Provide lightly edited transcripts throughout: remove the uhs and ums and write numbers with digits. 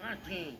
Entrez.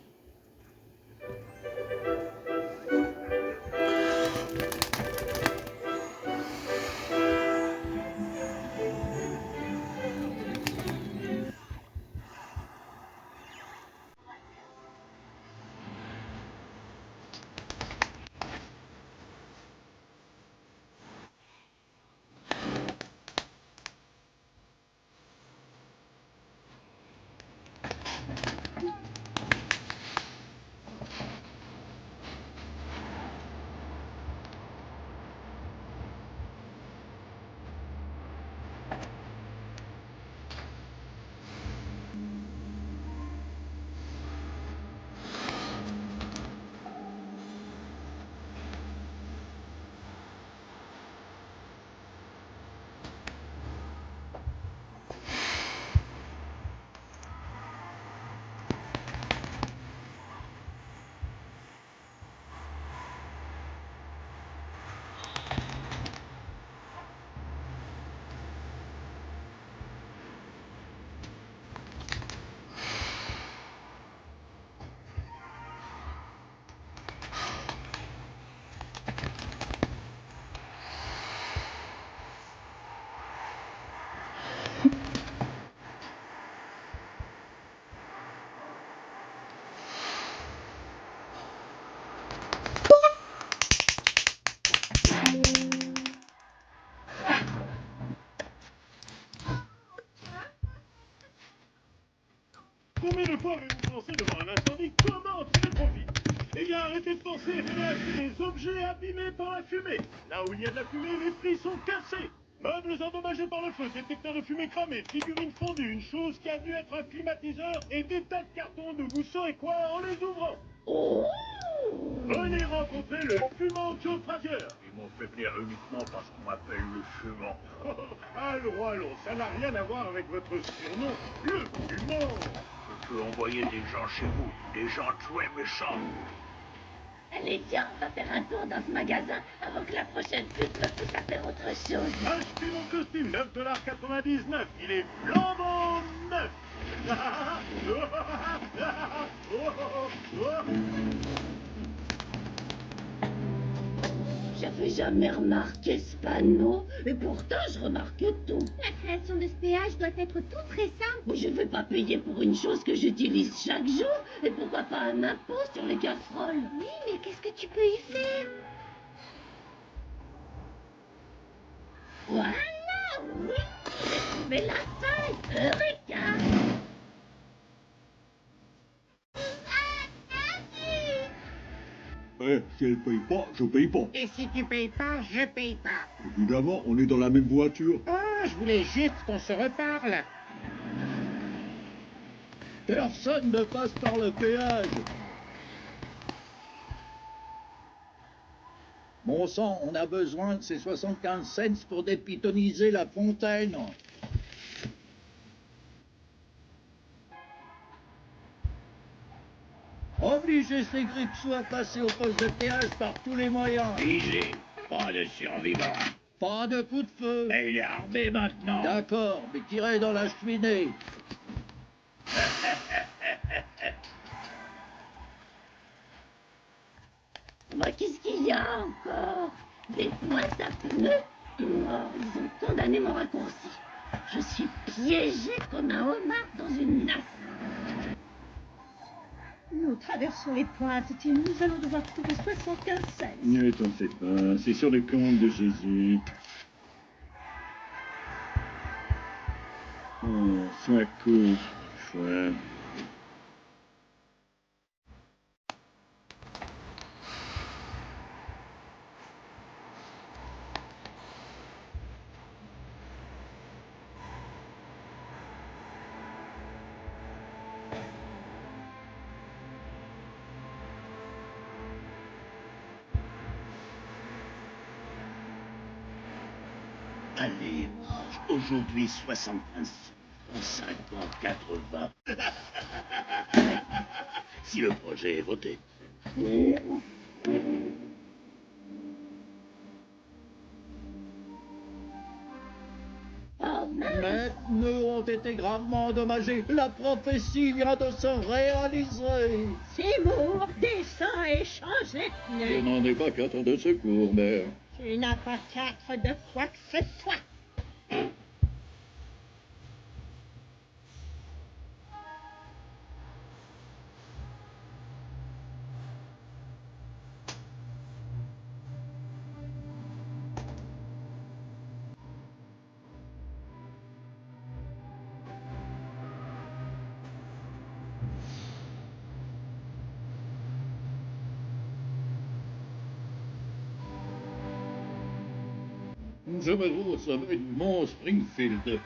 Combien de fois avez-vous pensé devant un incendie comment en tirer profit? Eh bien, arrêtez de penser et venez acheter des objets abîmés par la fumée. Là où il y a de la fumée, les prix sont cassés. Meubles endommagés par le feu, détecteurs de fumée cramés, figurines fondues, une chose qui a dû être un climatiseur et des tas de cartons de vous saurez quoi en les ouvrant. Venez rencontrer le fumant Joe Frazier. Ils m'ont fait venir uniquement parce qu'on m'appelle le fumant. Allons, ça n'a rien à voir avec votre surnom, le fumant. Je peux envoyer des gens chez vous, des gens très méchants. Allez, tiens, on va faire un tour dans ce magasin avant que la prochaine pute me pousse à faire autre chose. Achetez mon costume, 9,99 $. Il est flambant neuf. J'avais jamais remarqué ce panneau, et pourtant je remarque tout. La création de ce péage doit être tout très simple. Mais je vais pas payer pour une chose que j'utilise chaque jour, et pourquoi pas un impôt sur les casseroles? Oui, mais qu'est-ce que tu peux y faire? Voilà, oui, j'ai trouvé la faille. Eureka! Si elle paye pas, je paye pas. Et si tu payes pas, je paye pas. Évidemment, on est dans la même voiture. Oh, je voulais juste qu'on se reparle. Personne ne passe par le péage. Bon sang, on a besoin de ces 75 cents pour dépitoniser la fontaine. Obligez ces grippes à passer au poste de péage par tous les moyens. Figé, pas de survivants. Pas de coup de feu. Mais il est armé maintenant. D'accord, mais tirez dans la cheminée. Moi, qu'est-ce qu'il y a encore? Des pointes à pneus? Oh, ils ont condamné mon raccourci. Je suis piégé comme un homard dans une nasse. Nous traversons les pointes, Tim. Nous allons devoir trouver 75 cents. Ne t'en fais pas, c'est sur le compte de Jésus. Oh, sois cool, fois. Allez, mange. Aujourd'hui, 75 cents. Dans 5 ans, 80. Si le projet est voté. Oh, mince. Mais ne été gravement endommagés. La prophétie vient de se réaliser. Seymour, descends et change les Je pneus. n'en ai pas quatre de secours, mère. Tu n'as pas quatre de quoi que ce soit. Je me trouve au sommet du mont Springfield,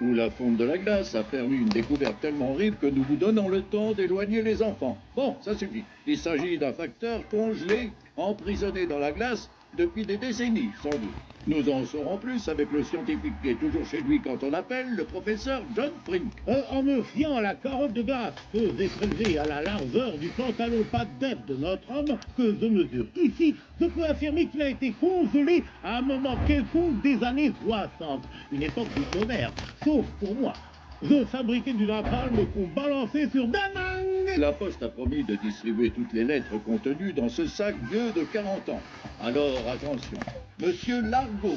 où la fonte de la glace a permis une découverte tellement horrible que nous vous donnons le temps d'éloigner les enfants. Bon, ça suffit. Il s'agit d'un facteur congelé, emprisonné dans la glace depuis des décennies, sans doute. Nous en saurons plus avec le scientifique qui est toujours chez lui quand on appelle, le professeur John Frink. En me fiant à la carotte de glace que j'ai prélevée à la largeur du pantalon pas d'aide de notre homme, que je mesure ici, je peux affirmer qu'il a été congelé à un moment quelconque des années 60, une époque du tonnerre, sauf pour moi. Je fabriquais du napalm qu'on balançait sur Danang. La Poste a promis de distribuer toutes les lettres contenues dans ce sac vieux de 40 ans. Alors, attention. Monsieur Largo,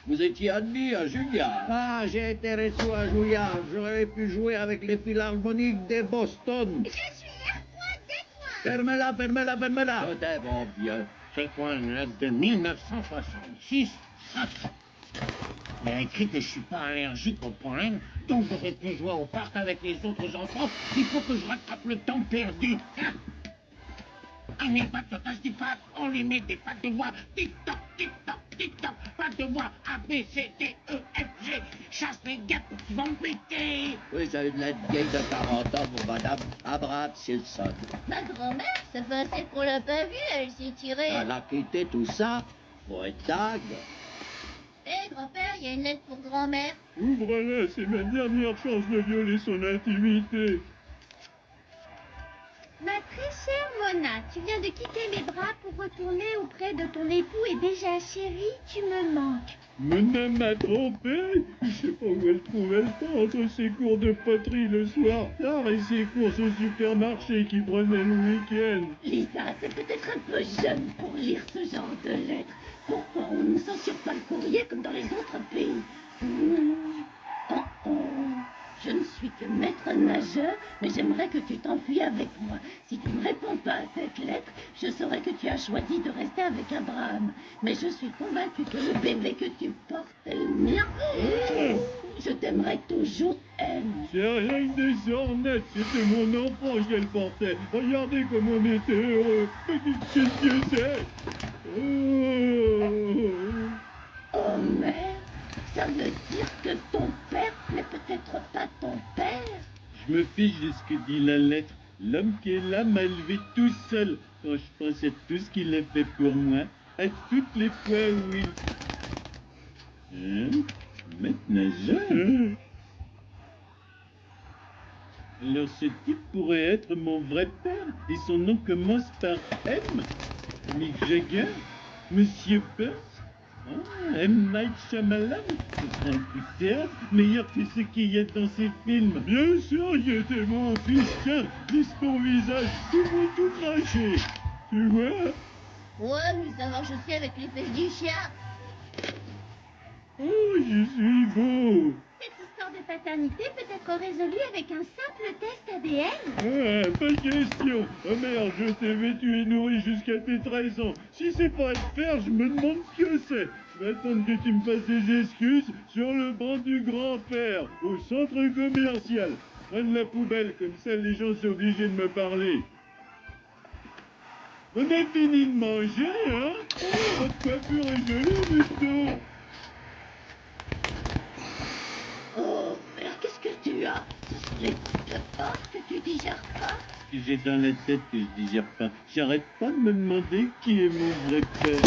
vous étiez admis à Juilliard. Ah, j'ai été reçu à Juilliard. J'aurais pu jouer avec les philharmoniques de Boston. Je suis à point d'être. Fermez-la, fermez-la, fermez-la. Je t'aime, mon vieux. C'est quoi une lettre de 1966? Il y a écrit que je suis pas allergique au pollen, donc j'aurais pu jouer au parc avec les autres enfants. Il faut que je rattrape le temps perdu. Les pattes de tasse du pattes, on les met des pattes de voix. Tic-toc, tic-toc, tic-toc. Pattes de voix A, B, C, D, E, F, G. Chasse les gars qui vont me péter. Oui, j'ai une lettre vieille de 40 ans pour madame Abraham Simpson. Ma grand-mère, ça fait assez qu'on l'a pas vue, elle s'est tirée. Elle a quitté tout ça pour être dingue. Hé, grand-père, il y a une lettre pour grand-mère. Ouvre-la, c'est ma dernière chance de violer son intimité. Ma très chère Mona, tu viens de quitter mes bras pour retourner auprès de ton époux et déjà, chérie, tu me manques. Mona m'a trompé. Je sais pas où elle trouvait le temps entre ses cours de poterie le soir tard et ses courses au supermarché qui prenaient le week-end. Lisa, t'es peut-être un peu jeune pour lire ce genre de lettres. Pourquoi on ne censure pas le courrier comme dans les autres pays? Oh, oh. Je ne suis que maître nageur, mais j'aimerais que tu t'enfuis avec moi. Si tu ne réponds pas à cette lettre, je saurai que tu as choisi de rester avec Abraham. Mais je suis convaincue que le bébé que tu portes est le mien. Je t'aimerai toujours, M. C'est rien que des ornettes, c'était mon enfant qu'elle portait. Regardez comme on était heureux. Mais qu'est-ce que c'est? Oh merde, ça veut dire que ton père n'est peut-être pas ton père. Je me fiche de ce que dit la lettre. L'homme qui est là m'a élevé tout seul. Quand je pense à tout ce qu'il a fait pour moi, à toutes les fois où il... Hein? Maintenant jeune. Alors ce type pourrait être mon vrai père, et son nom commence par M. Mick Jagger, Monsieur Burns. Ah, M. Night Shyamalan, ce sera un coup de théâtre meilleur que ce qu'il y a dans ses films. Bien sûr, il était mon fils, tiens, lisse ton visage, tout beau, tout craché. Tu vois? Ouais, mais ça marche aussi avec les fesses du chien. Oh, je suis beau. Cette histoire de paternité peut être résolue avec un simple test ADN. Ah, pas question. Oh merde, je t'ai vêtu et nourri jusqu'à tes 13 ans. Si c'est pas à te faire, je me demande ce que c'est. Je vais attendre que tu me fasses des excuses sur le banc du grand-père, au centre commercial. Prenne la poubelle, comme ça les gens sont obligés de me parler. On a fini de manger, hein? Oh, votre coiffure est jolie, Musto. Oh merde, qu'est-ce que tu as? Ce sont les trucs de porc que tu digères pas? J'ai dans la tête que je digère pas. J'arrête pas de me demander qui est mon vrai père.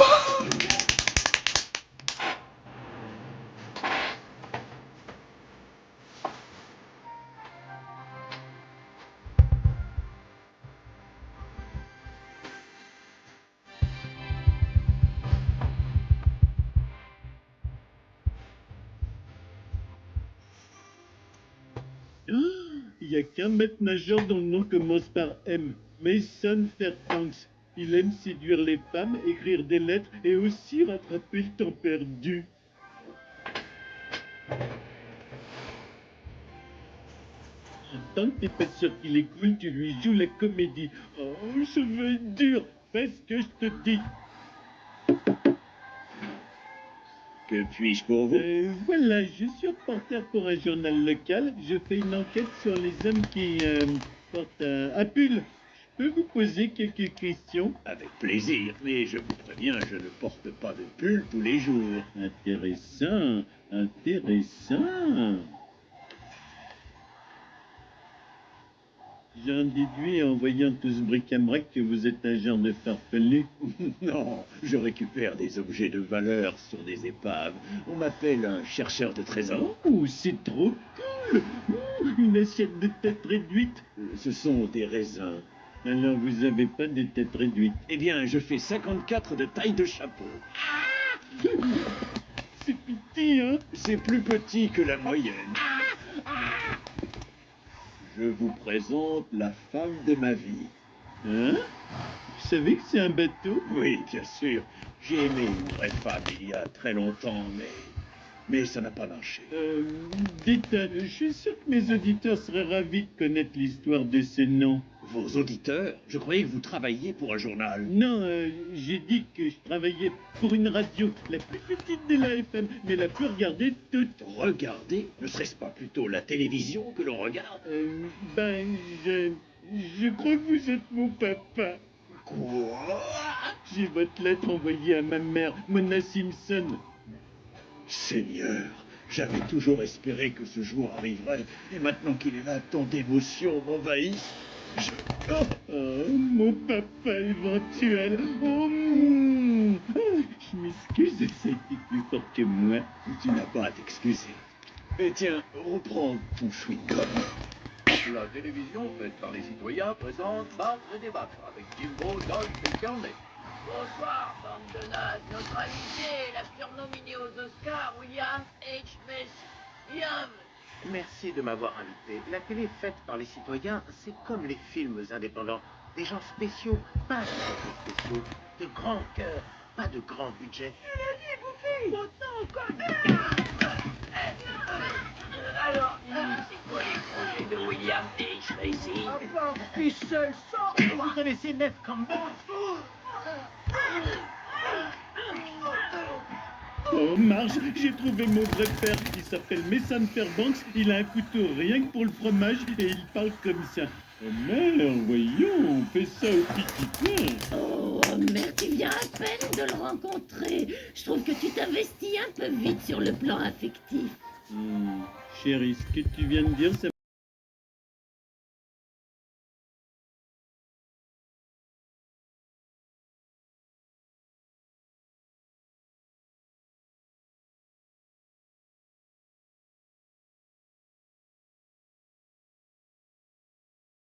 Il y a qu'un maître nageur dont le nom commence par M. Mason Fairbanks. Il aime séduire les femmes, écrire des lettres et aussi rattraper le temps perdu. Tant que t'es pas sûr qu'il est cool, tu lui joues la comédie. Oh, ça va être dur. Fais ce que je te dis. Que puis-je pour vous? Voilà, je suis reporter pour un journal local. Je fais une enquête sur les hommes qui portent un pull. Je peux vous poser quelques questions? Avec plaisir, mais je vous préviens, je ne porte pas de pull tous les jours. Intéressant, intéressant. J'en déduis en voyant tout ce bric-à-brac que vous êtes un genre de farfelu. Non, je récupère des objets de valeur sur des épaves. On m'appelle un chercheur de trésors. Oh, c'est trop cool! Une assiette de tête réduite. Ce sont des raisins. Alors vous avez pas de tête réduite. Eh bien, je fais 54 de taille de chapeau. C'est petit, hein? C'est plus petit que la moyenne. Je vous présente la femme de ma vie. Hein? Vous savez que c'est un bateau? Oui, bien sûr. J'ai aimé une vraie femme il y a très longtemps, mais ça n'a pas marché. Dites, je suis sûr que mes auditeurs seraient ravis de connaître l'histoire de ce nom. Vos auditeurs? Je croyais que vous travailliez pour un journal. Non, j'ai dit que je travaillais pour une radio, la plus petite de la FM, mais la plus regardée de toutes. Regardez, ne serait-ce pas plutôt la télévision que l'on regarde? Je crois que vous êtes mon papa. Quoi? J'ai votre lettre envoyée à ma mère, Mona Simpson. Seigneur, j'avais toujours espéré que ce jour arriverait, et maintenant qu'il est là, tant d'émotions m'envahissent. Oh, mon papa éventuel. Oh, je m'excuse, ça a été plus fort que moi. Tu n'as pas à t'excuser. Et tiens, reprends ton chewing-gum. La télévision faite par les citoyens présente Marge et débattre avec Jimbo, Dolph et Kearney. Bonsoir, bande de nazes. Notre invité, l'acteur nominé aux Oscars, William H. Macy. Bienvenue. Merci de m'avoir invité. La télé faite par les citoyens, c'est comme les films indépendants. Des gens spéciaux, pas des spéciaux. De grands cœurs, pas de grand budget. Alors, c'est quoi les projets de William H. Macy? Enfin, ficelle, sort. Vous connaissez Neve Campbell? Oh, Marge, j'ai trouvé mon vrai père. Il s'appelle Mason Fairbanks. Il a un couteau rien que pour le fromage et il parle comme ça. Oh, mère, voyons, on fait ça au petit coin. Oh, merde, tu viens à peine de le rencontrer. Je trouve que tu t'investis un peu vite sur le plan affectif. Chérie, ce que tu viens de dire, ça